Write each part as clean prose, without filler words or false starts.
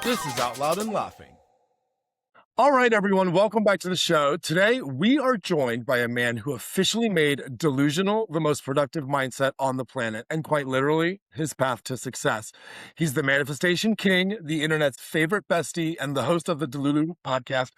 This is Out Loud and Laughing. All right, everyone, welcome back to the show. Today, we are joined by a man who officially made delusional the most productive mindset on the planet, and quite literally, his path to success. He's the manifestation king, the internet's favorite bestie, and the host of the Delulu podcast.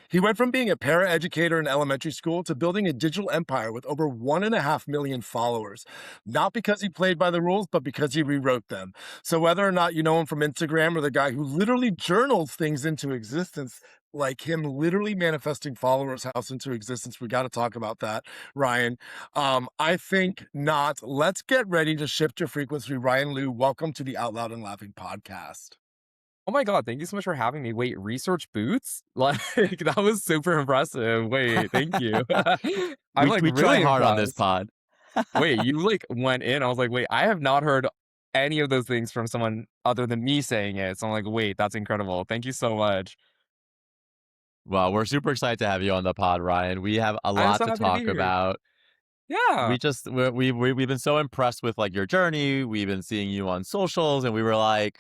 He went from being a paraeducator in elementary school to building a digital empire with over 1.5 million followers. Not because he played by the rules, but because he rewrote them. So whether or not you know him from Instagram or the guy who literally journals things into existence, like him literally manifesting followers house into existence. We got to talk about that, Ryan. I think not. Let's get ready to shift your frequency. Ryan Liu, welcome to the Out Loud and Laughing podcast. Oh my god, thank you so much for having me. Wait, research boots? Like, that was super impressive. Wait, thank you. I'm, We like, we try really hard on this impressed. pod. Wait, you, like, went in, I was like, "Wait, I have not heard any of those things from someone other than me saying it." So I'm like, "Wait, that's incredible. Thank you so much." Well, we're super excited to have you on the pod, Ryan. We have a I'm lot so to happy to be talk here. about. Yeah. We've been so impressed with like your journey. We've been seeing you on socials, and we were like,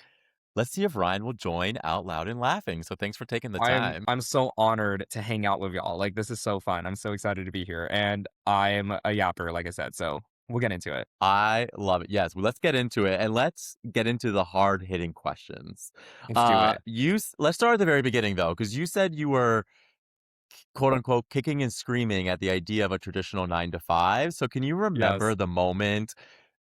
let's see if Ryan will join Out Loud and Laughing. So thanks for taking the time. I'm so honored to hang out with y'all. Like, this is so fun. I'm so excited to be here, and I'm a yapper, like I said, so we'll get into it. I love it. Yes, well, let's get into it, and let's get into the hard hitting questions. Let's do it. Let's start at the very beginning though, because you said you were quote unquote kicking and screaming at the idea of a traditional 9 to 5. So can you remember Yes. the moment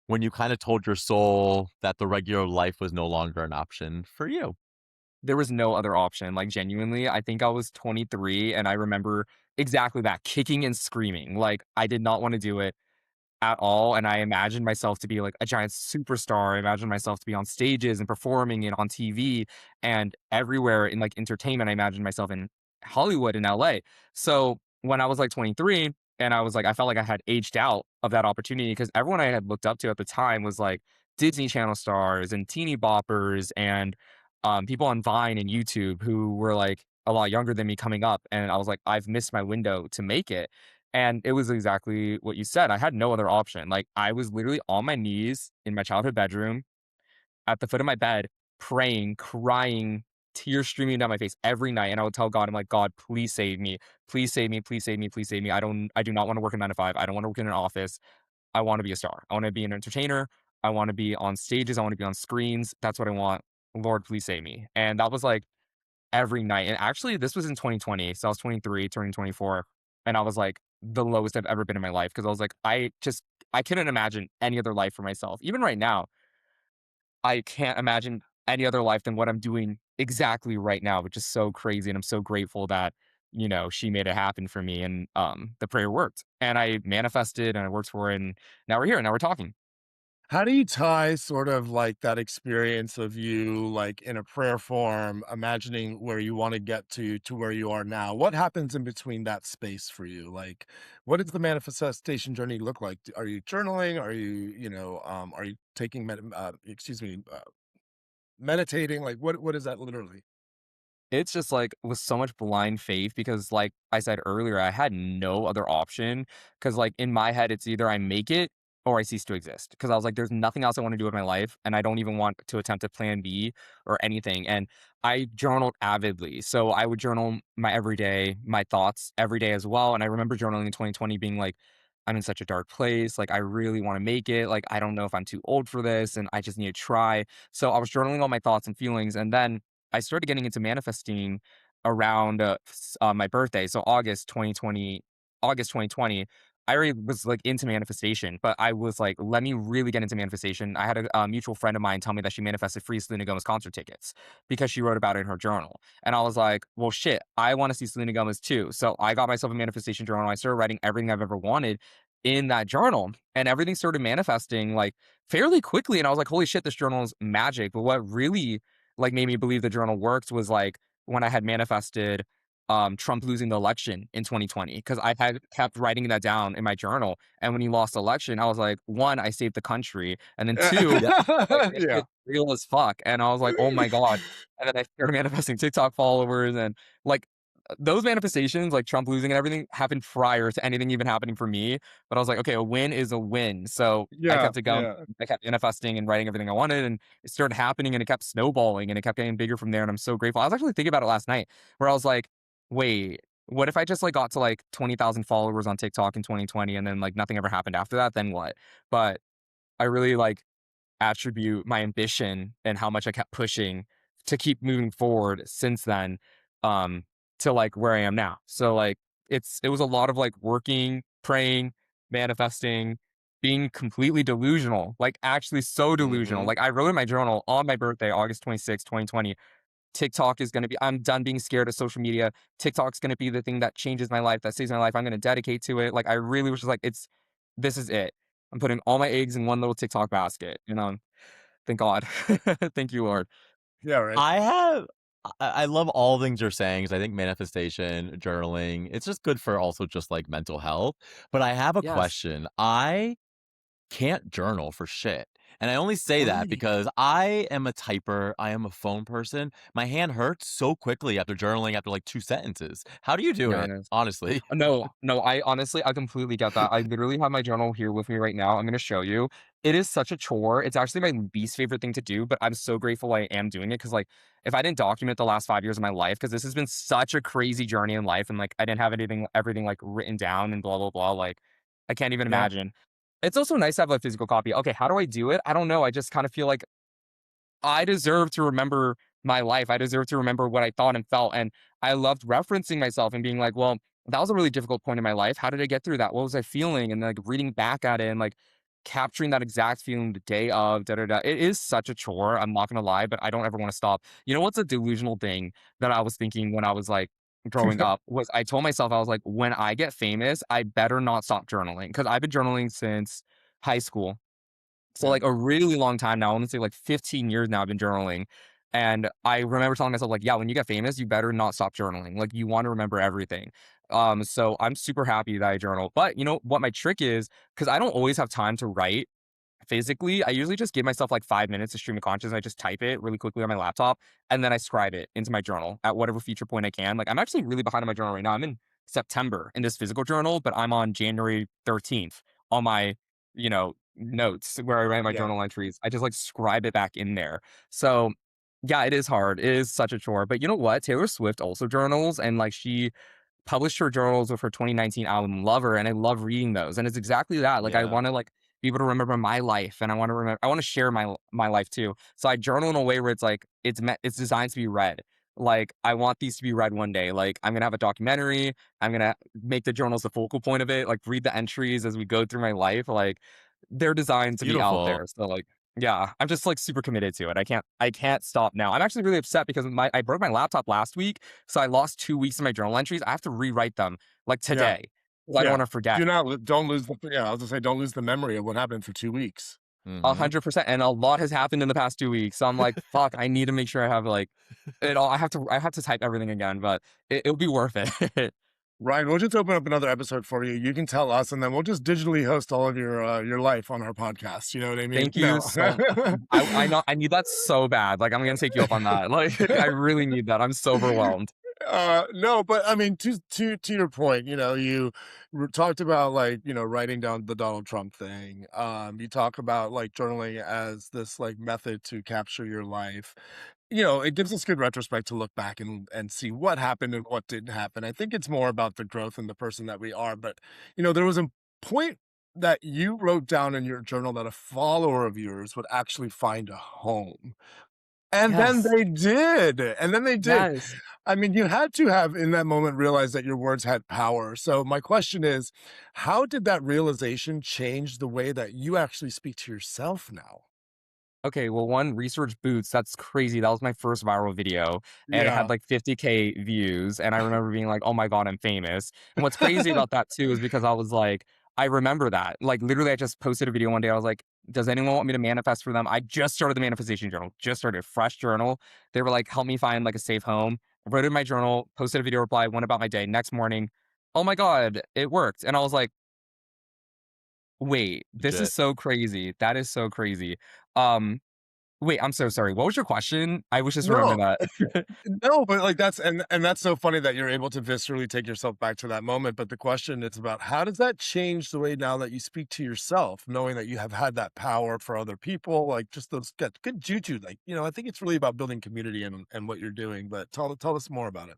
when you kind of told your soul that the regular life was no longer an option for you? There was no other option, like, genuinely, I think I was 23, and I remember exactly that, kicking and screaming, like, I did not wanna do it at all, and I imagined myself to be, like, a giant superstar, I imagined myself to be on stages and performing and on TV and everywhere in, like, entertainment. I imagined myself in Hollywood in LA. So, when I was, like, 23 and I was, like, I felt like I had aged out of that opportunity because everyone I had looked up to at the time was, like, Disney Channel stars and teeny boppers and, people on Vine and YouTube who were, like, a lot younger than me coming up, and I was like, "I've missed my window to make it." And it was exactly what you said. I had no other option. Like, I was literally on my knees in my childhood bedroom at the foot of my bed, praying, crying, tears streaming down my face every night. And I would tell God, I'm like, God, please save me. Please save me. Please save me. Please save me. I do not want to work a 9 to 5. I don't want to work in an office. I want to be a star. I want to be an entertainer. I want to be on stages. I want to be on screens. That's what I want. Lord, please save me. And that was like every night. And actually, this was in 2020. So I was 23, turning 24. And I was like the lowest I've ever been in my life because I was like, I couldn't imagine any other life for myself. Even right now, I can't imagine any other life than what I'm doing exactly right now, which is so crazy. And I'm so grateful that, she made it happen for me. And the prayer worked. And I manifested and I worked for it. And now we're here. Now we're talking. How do you tie sort of like that experience of you like in a prayer form, imagining where you want to get to where you are now? What happens in between that space for you? Like, what does the manifestation journey look like? Are you journaling? Are you, are you taking, meditating? Like, what is that literally? It's just, like, with so much blind faith because, like I said earlier, I had no other option. Because like, in my head, it's either I make it or I cease to exist. Because I was like, "There's nothing else I wanna do with my life, and I don't even want to attempt a plan B or anything," and I journaled avidly. So, I would journal my everyday, my thoughts every day as well, and I remember journaling in 2020 being like, "I'm in such a dark place, like, I really wanna make it, like, I don't know if I'm too old for this, and I just need to try." So, I was journaling all my thoughts and feelings, and then I started getting into manifesting around, my birthday, so August 2020. I already was, like, into manifestation, but I was like, "Let me really get into manifestation." I had a mutual friend of mine tell me that she manifested free Selena Gomez concert tickets because she wrote about it in her journal, and I was like, "Well, shit, I wanna see Selena Gomez too." So I got myself a manifestation journal, I started writing everything I've ever wanted in that journal, and everything started manifesting, like, fairly quickly, and I was like, "Holy shit, this journal is magic." But what really like made me believe the journal worked was like when I had manifested Trump losing the election in 2020 because I had kept writing that down in my journal. And when he lost the election, I was like, one, I saved the country, and then two, Yeah. like this Yeah. shit's real as fuck. And I was like, oh my god. And then I started manifesting TikTok followers and like those manifestations, like Trump losing and everything, happened prior to anything even happening for me. But I was like, okay, a win is a win. So I Yeah, kept it going. yeah. I kept manifesting and writing everything I wanted, and it started happening, and it kept snowballing, and it kept getting bigger from there. And I'm so grateful. I was actually thinking about it last night, where I was like, wait, what if I just like got to like 20,000 followers on TikTok in 2020, and then like nothing ever happened after that? Then what? But I really like attribute my ambition and how much I kept pushing to keep moving forward since then, um, to like where I am now. So like it was a lot of like working, praying, manifesting, being completely delusional, like actually so delusional. Mhm. Like I wrote in my journal on my birthday, August 26th, 2020, TikTok is gonna be I'm done being scared of social media. TikTok's gonna be the thing that changes my life, that saves my life. I'm gonna dedicate to it. Like I really was just like, this is it. I'm putting all my eggs in one little TikTok basket. Thank God. Thank you, Lord. Yeah, right. I have I love all things you're saying 'cause I think manifestation, journaling, it's just good for also just, like, mental health, but I have a Yes. question. I can't journal for shit, and I only say that Right. because I am a typer, I am a phone person. My hand hurts so quickly after journaling after, like, 2 sentences. How do you do Yeah, I it? know. Honestly. No, no, I honestly, I completely get that. I literally have my journal here with me right now. I'm gonna show you. It is such a chore. It's actually my least favorite thing to do, but I'm so grateful I am doing it because, like, if I didn't document the last 5 years of my life, because this has been such a crazy journey in life, and like I didn't have everything like written down and blah blah blah. Like, I can't even Yeah. imagine. It's also nice to have a physical copy. Okay, how do I do it? I don't know. I just kind of feel like I deserve to remember my life. I deserve to remember what I thought and felt. And I loved referencing myself and being like, well, that was a really difficult point in my life. How did I get through that? What was I feeling? And like reading back at it and like capturing that exact feeling the day of, da da da. It is such a chore. I'm not gonna lie, but I don't ever want to stop. You know what's a delusional thing that I was thinking when I was like growing up was I told myself, I was like, when I get famous, I better not stop journaling because I've been journaling since high school. So, Yeah. like, a really long time now, I wanna say, like, 15 years now I've been journaling, and I remember telling myself, like, "Yeah, when you get famous, you better not stop journaling, like, you wanna remember everything." So I'm super happy that I journal, but you know what my trick is, because I don't always have time to write physically, I usually just give myself, like, 5 minutes to stream of consciousness, I just type it really quickly on my laptop, and then I scribe it into my journal at whatever feature point I can. Like, I'm actually really behind on my journal right now. I'm in September in this physical journal, but I'm on January 13th on my, notes where I write my Yeah. journal entries. I just, like, scribe it back in there. So, yeah, it is hard. It is such a chore, but you know what? Taylor Swift also journals, and, like, she published her journals with her 2019 album Lover, and I love reading those. And it's exactly that. Like I Yeah. want to like be able to remember my life, and I want to share my life too. So I journal in a way where it's like it's designed to be read. Like I want these to be read one day. Like I'm gonna have a documentary. I'm gonna make the journals the focal point of it. Like read the entries as we go through my life. Like they're It's designed to be out beautiful. there. So like yeah, I'm just like super committed to it. I can't stop now. I'm actually really upset because I broke my laptop last week, so I lost 2 weeks of my journal entries. I have to rewrite them, like, Yeah. today, 'cause I don't Yeah. wanna forget. Do not lo don't lose the yeah, I was gonna say don't lose the memory of what happened for 2 weeks. Mhm. 100%, and a lot has happened in the past 2 weeks, so I'm like, "Fuck, I need to make sure I have, like, it all." I have to type everything again, but it'll be worth it. Ryan, we'll just open up another episode for you. You can tell us, and then we'll just digitally host all of your life on our podcast. You know what I mean? Thank you No. so I know I need that so bad, like, I'm gonna take you up on that, like, I really need that, I'm so overwhelmed. No, but I mean, to your point, you talked about like writing down the Donald Trump thing. You talk about like journaling as this like method to capture your life. It gives us good retrospect to look back and see what happened and what didn't happen. I think it's more about the growth and the person that we are. But there was a point that you wrote down in your journal that a follower of yours would actually find a home. And then Yes, they did. And then they did. yes. I mean, you had to have in that moment realized that your words had power. So my question is, how did that realization change the way that you actually speak to yourself now? Okay, well, one, Research Boots, that's crazy. That was my first viral video, and it had Yeah. like 50K views. And I remember being like, oh my God, I'm famous. And what's crazy about that too is because I was like, I remember that. Like, literally, I just posted a video one day. I was like, does anyone want me to manifest for them? I just started the manifestation journal, just started a fresh journal. They were like, help me find like a safe home. I wrote in my journal, posted a video reply, went about my day. Next morning, oh my God, it worked. And I was like, wait, this is Legit. so crazy. That is so crazy. Um, Wait, I'm so sorry. What was your question? I was just No, remembering that. no, but like that's and that's so funny that you're able to viscerally take yourself back to that moment. But the question is about how does that change the way now that you speak to yourself, knowing that you have had that power for other people, like just those good juju. Like, I think it's really about building community and what you're doing. But tell us more about it.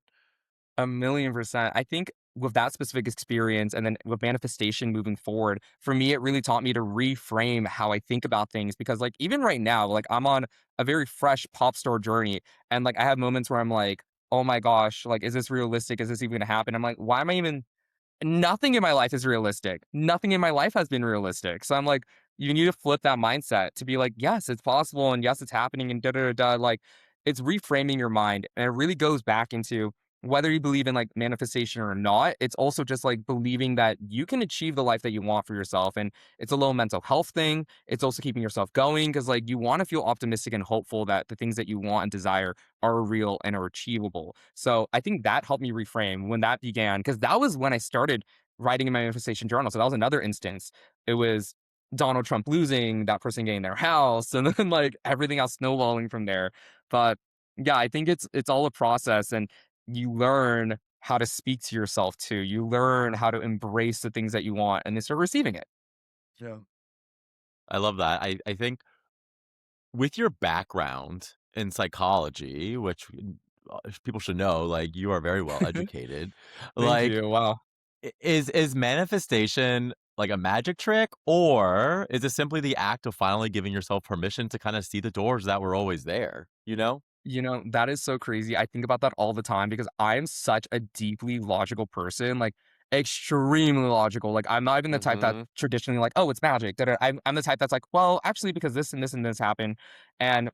A 1,000,000%. I think with that specific experience and then with manifestation moving forward, for me, it really taught me to reframe how I think about things because, like, even right now, like, I'm on a very fresh pop star journey. And, like, I have moments where I'm like, oh my gosh, like, is this realistic? Is this even gonna happen? I'm like, why am I even nothing in my life is realistic. Nothing in my life has been realistic. So I'm like, you need to flip that mindset to be like, yes, it's possible, and yes, it's happening, and da da da da. Like, it's reframing your mind, and it really goes back into whether you believe in like manifestation or not. It's also just like believing that you can achieve the life that you want for yourself, and it's a little mental health thing. It's also keeping yourself going because like you want to feel optimistic and hopeful that the things that you want and desire are real and are achievable. So I think that helped me reframe when that began, because that was when I started writing in my manifestation journal. So that was another instance. It was Donald Trump losing, that person getting their house, and then like everything else snowballing from there. But yeah, I think it's all a process, and you learn how to speak to yourself too. You learn how to embrace the things that you want and then start receiving it. Yeah. I love that. I think with your background in psychology, which people should know, like you are very well educated. Thank Like, you. Wow. is manifestation like a magic trick, or is it simply the act of finally giving yourself permission to kind of see the doors that were always there? You know? That is so crazy. I think about that all the time because I am such a deeply logical person, like extremely logical. Like I'm not even the type that Hmm. traditionally like, oh, it's magic. Da, da. I'm the type that's like, well, actually, because this and this and this happened. And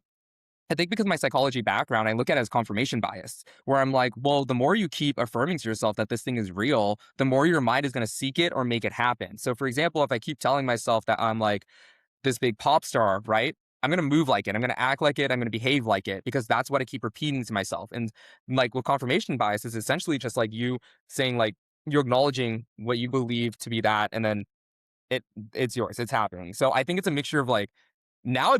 I think because of my psychology background, I look at it as confirmation bias, where I'm like, well, the more you keep affirming to yourself that this thing is real, the more your mind is going to seek it or make it happen. So, for example, if I keep telling myself that I'm like, this big pop star, right? I'm gonna move like it. I'm gonna act like it. I'm gonna behave like it because that's what I keep repeating to myself. And like with confirmation bias is essentially just like you saying like you're acknowledging what you believe to be that, and then it it's yours. It's happening. So I think it's a mixture of like now I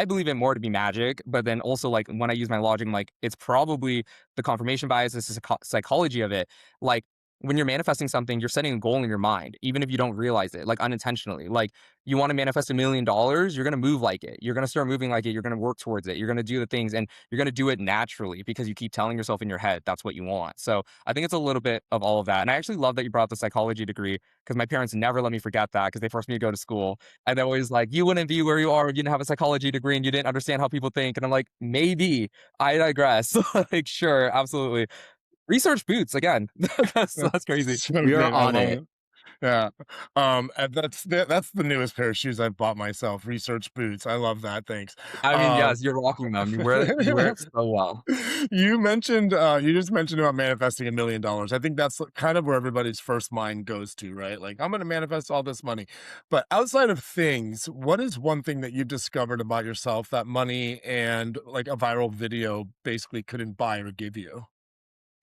believe it more to be magic, but then also like when I use my logic, I'm like it's probably the confirmation bias, this is psychology of it. Like when you're manifesting something, you're setting a goal in your mind, even if you don't realize it, like unintentionally. Like you want to manifest $1,000,000, you're gonna move like it. You're gonna start moving like it. You're gonna work towards it. You're gonna do the things, and you're gonna do it naturally because you keep telling yourself in your head that's what you want. So I think it's a little bit of all of that. And I actually love that you brought up the psychology degree because my parents never let me forget that because they forced me to go to school. And they're always like, "You wouldn't be where you are if you didn't have a psychology degree and you didn't understand how people think." And I'm like, "Maybe. I digress." Like, sure, absolutely. Research boots again. That's crazy. That's so We are great. I on love it. it. Yeah. And that's the newest pair of shoes I've bought myself, research boots. I love that, thanks. I mean, Um yes, you're rocking them. You wear it so well. you just mentioned about manifesting $1,000,000. I think that's kind of where everybody's first mind goes to, right? Like, I'm gonna manifest all this money. But outside of things, what is one thing that you've discovered about yourself that money and like a viral video basically couldn't buy or give you?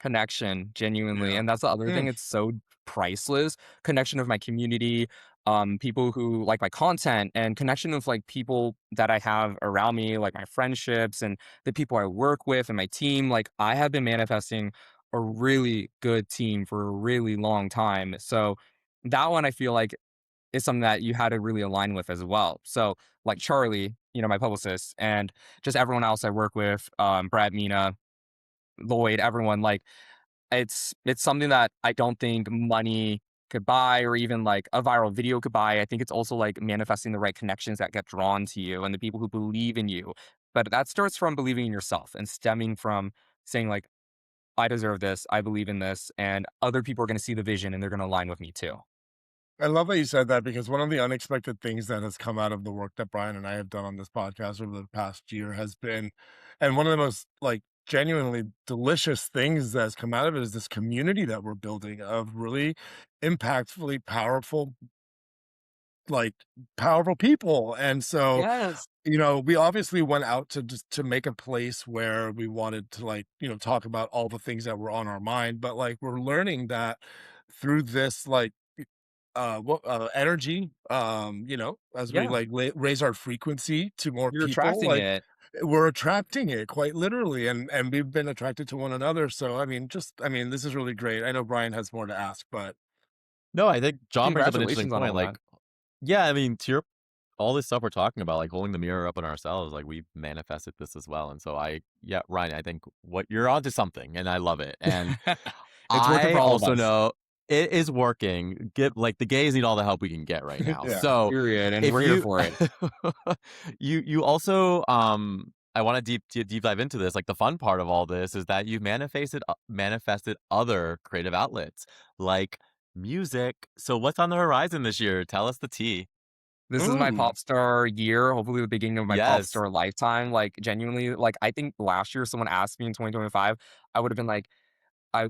Connection, genuinely, Yeah. and that's the other thing, Mm. it's so priceless. Connection with my community, people who like my content, and connection with, like, people that I have around me, like my friendships and the people I work with and my team. Like, I have been manifesting a really good team for a really long time, so that one I feel like is something that you had to really align with as well. So, like Charlie, my publicist, and just everyone else I work with, Brad, Mina, Lloyd, everyone, like, it's something that I don't think money could buy or even, like, a viral video could buy. I think it's also, like, manifesting the right connections that get drawn to you and the people who believe in you. But that starts from believing in yourself and stemming from saying, like, "I deserve this, I believe in this, and other people are gonna see the vision and they're gonna align with me too." I love that you said that because one of the unexpected things that has come out of the work that Brian and I have done on this podcast over the past year has been, and one of the most like genuinely delicious things that has come out of it is this community that we're building of really impactfully like powerful people. And so, Yes. we obviously went out to just to make a place where we wanted to like, talk about all the things that were on our mind, but like we're learning that through this like energy, as we Yeah. like raise our frequency to more You're people, attracting like it. we're attracting it quite literally, and we've been attracted to one another. So I mean, this is really great. I know Brian has more to ask, but No, I think John brings up an interesting Congratulations on point. all Like, that. yeah, I mean, to your all this stuff we're talking about, like holding the mirror up on ourselves, like we've manifested this as well. And so yeah, Ryan, I think what you're onto something, and I love it. And It's working I for all of also us. know it is working. Get like the gays need all the help we can get right now. yeah. So Period, and if we're here you for it. you also I want to deep dive into this. Like the fun part of all this is that you've manifested other creative outlets like music. So what's on the horizon this year? Tell us the tea. This is my Mm. pop star year, hopefully the beginning of my pop Yes. star lifetime, like, genuinely, like, I think last year someone asked me in 2025, I would've been like, I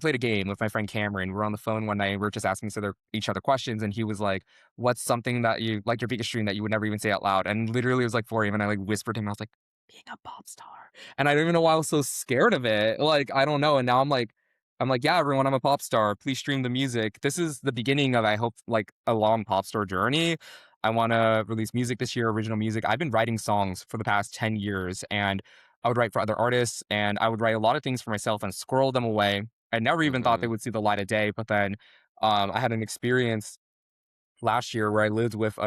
played a game with my friend Cameron. We were on the phone one night, and we were just asking each other questions, and he was like, "What's something that you like your biggest dream that you would never even say out loud?" And literally, it was like 4 AM, and I, like, whispered to him, I was like, "Being a pop star." And I don't even know why I was so scared of it. Like, I don't know, and now I'm like, "Yeah, everyone, I'm a pop star. Please stream the music." This is the beginning of, I hope, like, a long pop star journey. I wanna release music this year, original music. I've been writing songs for the past 10 years, and I would write for other artists, and I would write a lot of things for myself and squirrel them away. I never even thought they Hmm. would see the light of day, but then, I had an experience last year where I lived with,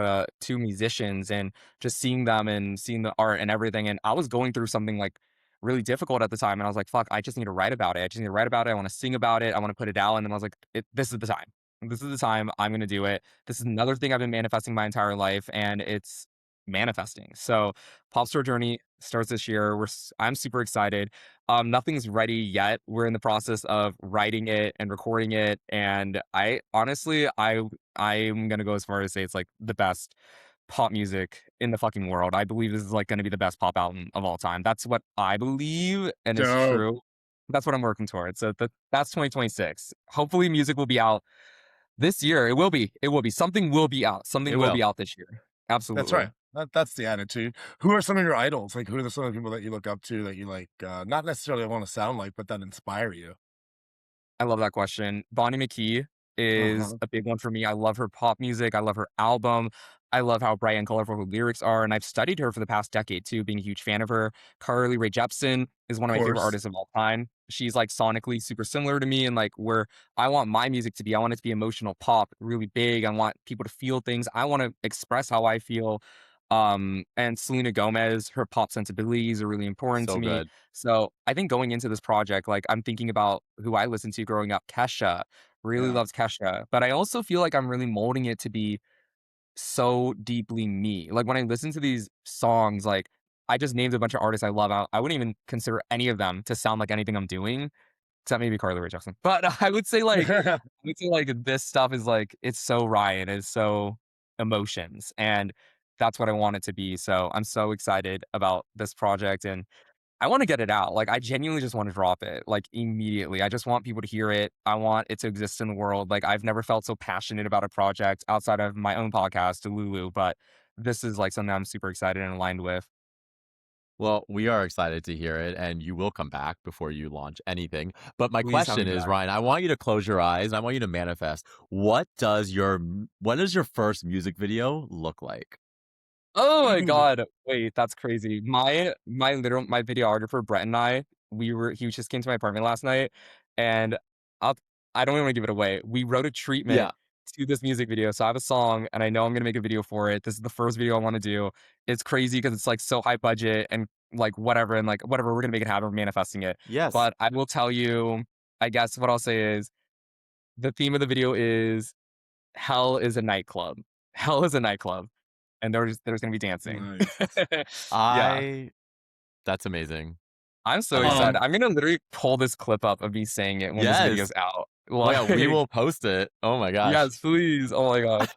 2 musicians and just seeing them and seeing the art and everything, and I was going through something, like, really difficult at the time, and I was like, "Fuck, I just need to write about it. I just need to write about it. I wanna sing about it. I wanna put it out," and then I was like, This is the time. This is the time. I'm gonna do it. This is another thing I've been manifesting my entire life, and it's manifesting." So, Pop Star Journey starts this year. I'm super excited. Nothing's ready yet. We're in the process of writing it and recording it, and I honestly, I'm gonna go as far as say it's like the best pop music in the fucking world. I believe this is like gonna be the best pop album of all time. That's what I believe, and it's Dope. true. That's what I'm working towards. So that's 2026. Hopefully, music will be out this year. It will be. It will be. Something will be out. It Something will will. be out this year. That's right. Absolutely. That's the attitude. Who are some of your idols? Like, who are some of the people that you look up to that you like, not necessarily want to sound like, but that inspire you? I love that question. Bonnie McKee is Uh-huh. a big one for me. I love her pop music. I love her album. I love how bright and colorful her lyrics are, and I've studied her for the past decade too, being a huge fan of her. Carly Rae Jepsen is one Of of my favorite course. artists of all time. She's like sonically super similar to me, and like where I want my music to be. I want it to be emotional pop, really big. I want people to feel things. I want to express how I feel. And Selena Gomez, her pop sensibilities are really important to So me. good. So I think going into this project, like I'm thinking about who I listened to growing up. Kesha really Yeah. loves Kesha, but I also feel like I'm really molding it to be so deeply me. Like when I listen to these songs, like I just named a bunch of artists I love. I wouldn't even consider any of them to sound like anything I'm doing, except maybe Carly Rae Jepsen. But I would say like this stuff is like it's so Ryan, it's so emotions, and that's what I want it to be. So I'm so excited about this project, and I wanna get it out, like, I genuinely just wanna drop it, like, immediately. I just want people to hear it. I want it to exist in the world. Like, I've never felt so passionate about a project outside of my own podcast, Lulu, but this is, like, something I'm super excited and aligned with. Well, we are excited to hear it, and you will come back before you launch anything. But my Please have me question is, back. Ryan, I want you to close your eyes. I want you to manifest. What does your first music video look like? Oh my god. Wait, that's crazy. My videographer, Brett, and he just came to my apartment last night, and I'll I don't even wanna give it away. We wrote a treatment Yeah. to this music video, so I have a song, and I know I'm gonna make a video for it. This is the first video I wanna do. It's crazy because it's, like, so high budget and, like, whatever, we're gonna make it happen, we're manifesting it. Yes. But I will tell you, I guess what I'll say is, the theme of the video is hell is a nightclub. Hell is a nightclub, and there's gonna be dancing. Nice. Yeah, I That's amazing. I'm so I love it. excited. I'm gonna literally pull this clip up of me saying it when this video's Yes. out. Oh yeah, we Like will post it. Oh my gosh. yes, please. Oh my gosh.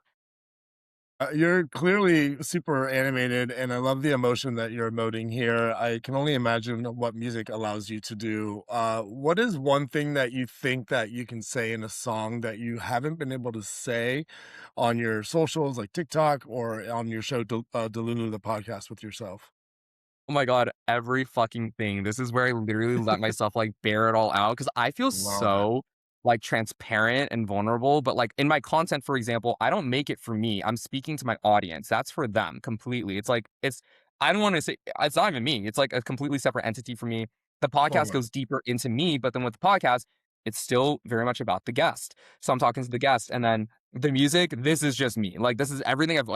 You're clearly super animated, and I love the emotion that you're emoting here. I can only imagine what music allows you to do. What is one thing that you think that you can say in a song that you haven't been able to say on your socials, like TikTok, or on your show, Delulu, the podcast with yourself? Oh my god, every fucking thing. This is where I literally let myself, like, bear it all out because I feel Love it. so, like, transparent and vulnerable, but, like, in my content, for example, I don't make it for me. I'm speaking to my audience. That's for them completely. It's like I don't wanna say it's not even me, it's like a completely separate entity for me. The Love podcast it. goes deeper into me, but then with the podcast, it's still very much about the guest. So I'm talking to the guest, and then the music, this is just me. Like, this is everything I've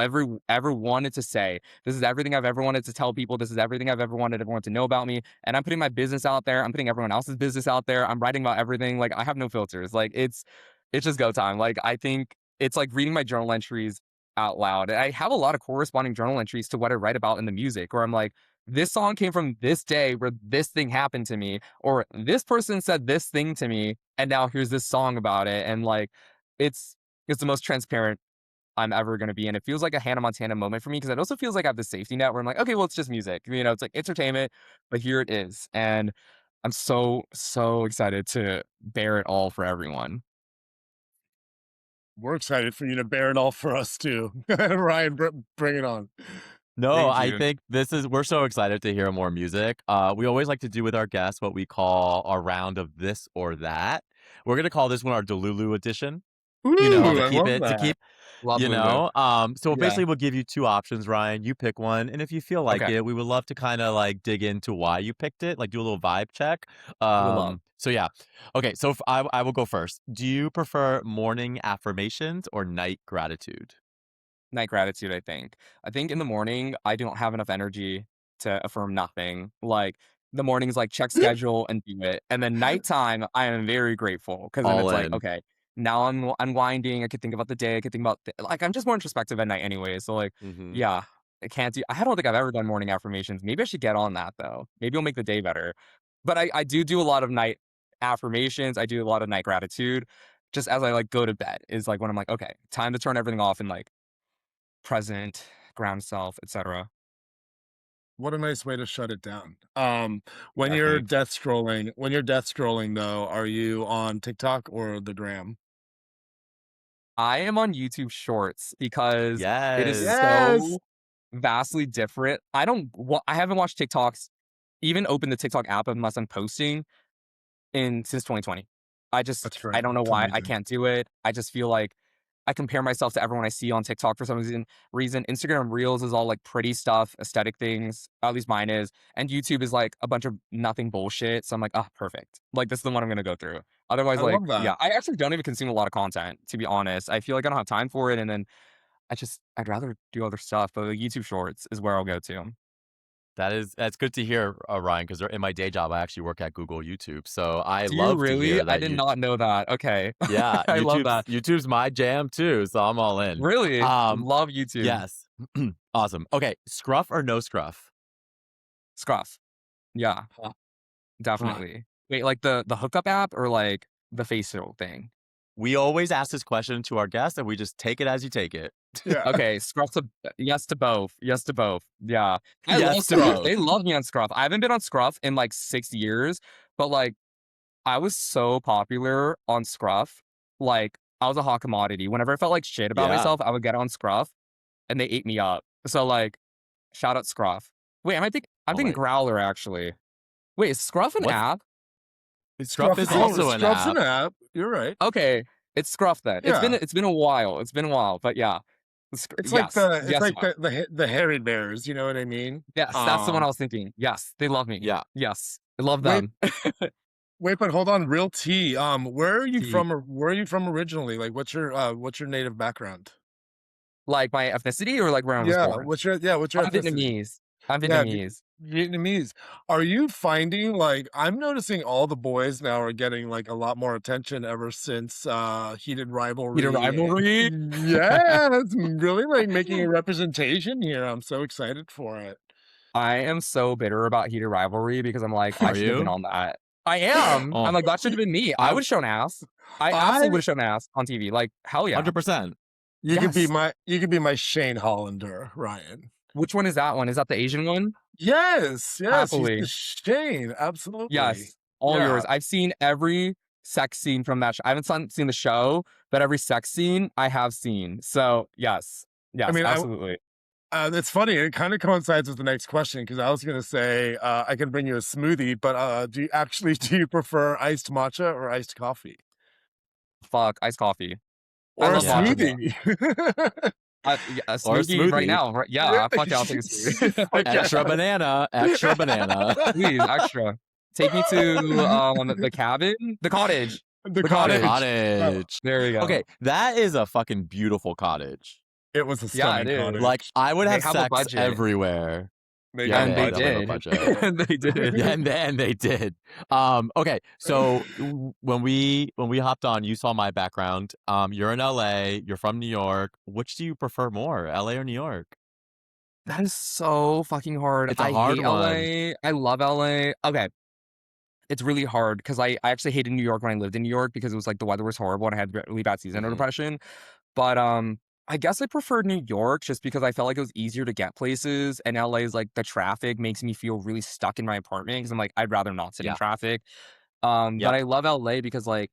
ever wanted to say. This is everything I've ever wanted to tell people. This is everything I've ever wanted everyone to know about me, and I'm putting my business out there. I'm putting everyone else's business out there. I'm writing about everything. Like, I have no filters. Like, it's just go time. Like, I think it's like reading my journal entries out loud. I have a lot of corresponding journal entries to what I write about in the music, where I'm like, this song came from this day where this thing happened to me, or this person said this thing to me, and now here's this song about it. And like, it's it's the most transparent I'm ever gonna be. And it feels like a Hannah Montana moment for me because it also feels like I have the safety net where I'm like, okay, well, it's just music. It's like entertainment, but here it is. And I'm so excited to bear it all for everyone. We're excited for you to bear it all for us too. Ryan, bring it on. No, Thank I you. think we're so excited to hear more music. We always like to do with our guests what we call our round of this or that. We're gonna call this one our Delulu edition. Ooh, To I keep love it to that. keep Love Lulu. so Yeah. basically we'll give you two options, Ryan. You pick one, and if you feel like Okay. it, we would love to kind of like dig into why you picked it, like do a little vibe check. I would love. So yeah. Okay, so I will go first. Do you prefer morning affirmations or night gratitude? Night gratitude, I think. I think in the morning, I don't have enough energy to affirm nothing. Like, the morning's like, check schedule and do it. And then nighttime, I am very grateful because then All it's like, in. okay, now I'm unwinding. I could think about the day. I could think about, like, I'm just more introspective at night anyway. So, like, Hmm. yeah, I can't do, I don't think I've ever done morning affirmations. Maybe I should get on that though. Maybe it'll make the day better. But I do a lot of night affirmations. I do a lot of night gratitude just as I like go to bed is like when I'm like, okay, time to turn everything off and like, present, ground self, etc. What a nice way to shut it down. Exactly. When you're death scrolling though, are you on TikTok or the gram? I am on YouTube Shorts because it is Yes. Yes. so vastly different. I haven't watched TikToks, even opened the TikTok app unless I'm posting in since 2020. That's I great. don't know It's why I amazing. can't do it. I just feel like I compare myself to everyone I see on TikTok for some reason. Instagram Reels is all like pretty stuff, aesthetic things. At least mine is. And YouTube is like a bunch of nothing bullshit. So I'm like, oh, perfect. Like this is the one I'm gonna go through. Otherwise, I like, love yeah, that. I actually don't even consume a lot of content, to be honest. I feel like I don't have time for it. And then I'd rather do other stuff. But the YouTube Shorts is where I'll go to. That's good to hear, Ryan, because in my day job, I actually work at Google YouTube. So I Do you love to really? hear I that did you not know that. Okay. yeah, I love that. YouTube's my jam too, so I'm all in. Really? Um, Love YouTube. yes. Awesome. Okay, scruff or no scruff? Scruff. Yeah. Huh, huh. Definitely. Wait, like the hookup app or like the facial thing? We always ask this question to our guests, and we just take it as you take it. Yeah. Okay, Scruff to yes to both. Yes to both. Yeah. I love Yes to Scruff. both. They love me on Scruff. I haven't been on Scruff in like 6 years, but like I was so popular on Scruff. Like I was a hot commodity. Whenever I felt like shit about Yeah. myself, I would get on Scruff and they ate me up. So like shout out Scruff. Wait, I'm Oh thinking wait, Growler actually. Wait, is Scruff an what's app? scruff is also an Scruff's an app. app. You're right. Okay, it's Scruff then. Yeah. It's been a while. It's been a while, but yeah. Yes. It's Yes, like the hairy bears, you know what I mean? yes, that's the one I was thinking. Yes, they love me. Yeah. Yes, I love Wait, them. wait, but hold on, real tea. Where are you T from where are you from originally? Like what's your native background? like my ethnicity or like where I was Yeah, born? what's your I'm ethnicity? Vietnamese. I'm Yeah, Vietnamese. Vietnamese. Are you finding like I'm noticing all the boys now are getting like a lot more attention ever since Heated Heated Rivalry. rivalry? Yeah, it's really like making a representation here. I'm so excited for it. I am so bitter about heated rivalry because I'm like, I Are should have been you? on that. I am. I'm Oh, like, that should have been me. I I would've shown ass. I I absolutely would've shown ass on TV. Like, hell yeah. 100%. Yes. you could be my Shane Hollander, Ryan. Which one is that one? Is that the Asian one? Yes, he's the Happily. Shane, absolutely. Yes, all Yeah. yours. I've seen every sex scene from that I haven't seen the show, but every sex scene I have seen. So, yes. I Yes, mean, absolutely. it's funny. It kind of coincides with the next question because I was going to say I can bring you a smoothie, but do you prefer iced matcha or iced coffee Fuck, iced coffee. I or a love matcha Yeah. though. smoothie? A Or a smoothie right smoothie. now. Right? Yeah, fuck yeah, I'll take a smoothie. Extra banana. Extra banana. Please, extra. Take me to the cabin, the cottage, The the The cottage. cottage. cottage. There you go. Okay, that is a fucking beautiful cottage. It was a Yeah, stunning it is. cottage. Like, I would They have have a sex budget. everywhere. They Yeah, have And a they definitely budget. have a budget. did. They did. Yeah, and they did. Okay, so when we hopped on, you saw my background. You're in LA. You're from New York. Which do you prefer more, LA or New York? That is so fucking hard. It's a I hard hate one. LA. I love LA. Okay. It's really hard because I actually hated New York when I lived in New York because it was like the weather was horrible and I had really bad seasonal Mhm. depression. But I guess I preferred New York just because I felt like it was easier to get places. And LA is like the traffic makes me feel really stuck in my apartment because I'm like, I'd rather not sit in Yeah. traffic. But Yep. I love LA because like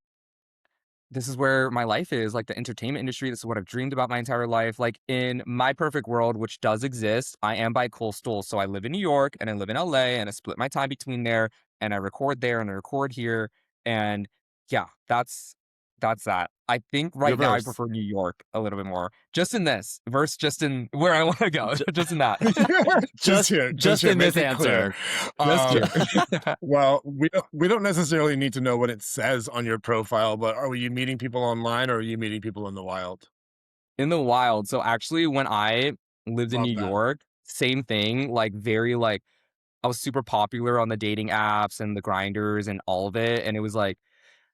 this is where my life is, like, the entertainment industry, this is what I've dreamed about my entire life, like, in my perfect world, which does exist, I am bi-coastal, so I live in New York, and I live in LA, and I split my time between there, and I record there, and I record here, and, yeah, that's that. I think You're right now I verse. prefer New York a little bit more, just in this, versus just in where I wanna go, Ju- just in that. Just here, in this make it clear. answer. Just here. Well, we don't necessarily need to know what it says on your profile, but are you meeting people online or are you meeting people in the wild? In the wild, so, actually, when I lived in Love New that. York, same thing, like, very, like I was super popular on the dating apps and the grinders and all of it, and it was like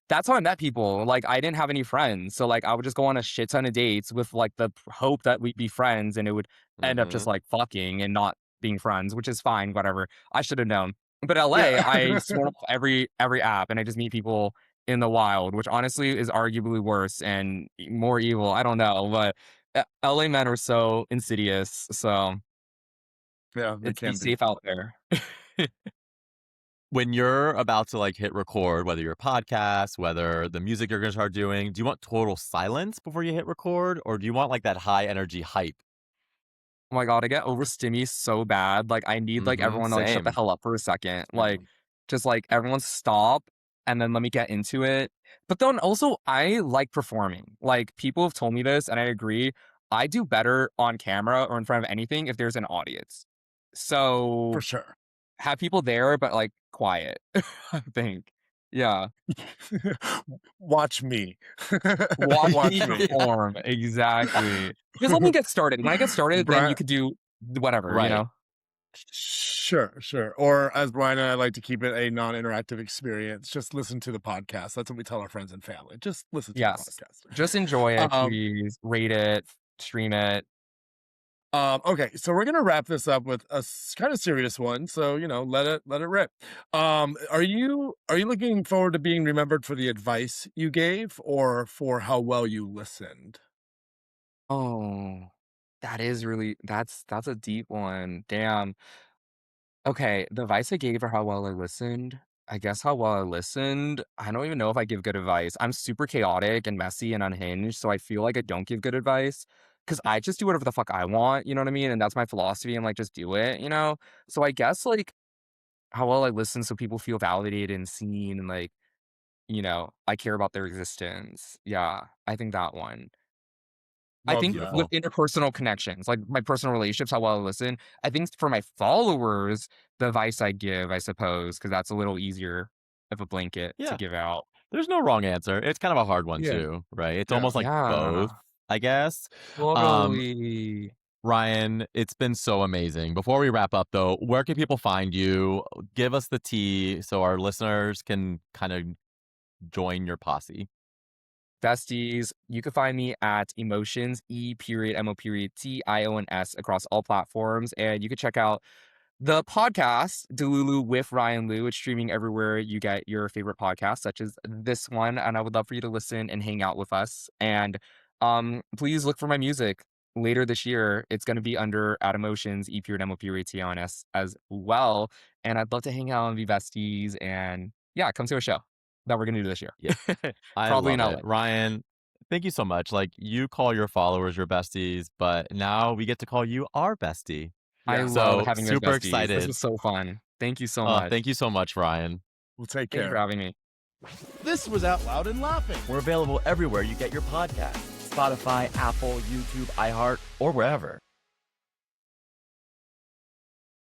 that's how I met people. Like, I didn't have any friends, so, like, I would just go on a shit ton of dates with, like, the hope that we'd be friends, and it would end up just, Mhm. like, fucking and not being friends, which is fine, whatever. I should have known. But LA, Yeah. I swear off every app, and I just meet people in the wild, which honestly is arguably worse and more evil. I don't know, but LA men are so insidious, so Yeah, they it's be can be. safe out there. When you're about to like hit record, whether your podcast, whether the music you're gonna start doing, do you want total silence before you hit record, or do you want like that high energy hype? Oh my god, I get overstimmy so bad, like, I need, like, everyone to, like, shut the Same. hell up for a second, like, Same. just, like, everyone stop, and then let me get into it, but then also, I like performing, like, people have told me this, and I agree, I do better on camera or in front of anything if there's an audience. For So, sure. have people there, but, like, quiet, I think. Yeah. Watch me. Watch me Watch me. Yeah. perform, exactly. Just let me get started, when I get started, then you Brian, could do whatever, you Right. know? sure. Or as Brian and I like to keep it a non-interactive experience, just listen to the podcast. That's what we tell our friends and family. Just listen to the Yes. podcast. Just enjoy it, Um, please. Rate it, stream it. okay, so we're gonna wrap this up with a kind of serious one. So let it rip. Are you looking forward to being remembered for the advice you gave or for how well you listened? Oh, that is really that's a deep one. Damn. Okay, the advice I gave or how well I listened. I guess how well I listened. I don't even know if I give good advice. I'm super chaotic and messy and unhinged, so I feel like I don't give good advice because I just do whatever the fuck I want. You know what I mean? And that's my philosophy. I'm like, just do it. You know. So I guess like how well I listen, so people feel validated and seen, and like I care about their existence. Yeah, I think that one. I Love think that. with Beautiful. interpersonal connections, like my personal relationships, how well I listen. I think for my followers, the advice I give, I suppose, because that's a little easier of a blanket to Yeah. give out. There's no wrong answer. It's kind of a hard one Yeah, too, right? It's yeah. almost like both, Yeah, I guess. Um, totally. Ryan, it's been so amazing. Before we wrap up though, where can people find you? Give us the tea so our listeners can kind of join your posse. Besties, you can find me at emotions, EMOTIONS across all platforms. And you can check out the podcast, Delulu with Ryan Liu. It's streaming everywhere you get your favorite podcasts, such as this one. And I would love for you to listen and hang out with us. And please look for my music later this year. It's going to be under at emotions, EMOTIONS as well. And I'd love to hang out and be besties. And yeah, come to a show that we're going to do this year. Yeah, I Probably in love LA. it. Ryan, thank you so much. Like you call your followers your besties, but now we get to call you our bestie. I Yeah. love So having you as super besties. This excited. was so fun. Thank you so much. Thank you so much, Ryan. We'll take Thank you for care. having me. This was Out Loud and Laughing. We're available everywhere you get your podcasts. Spotify, Apple, YouTube, iHeart, or wherever.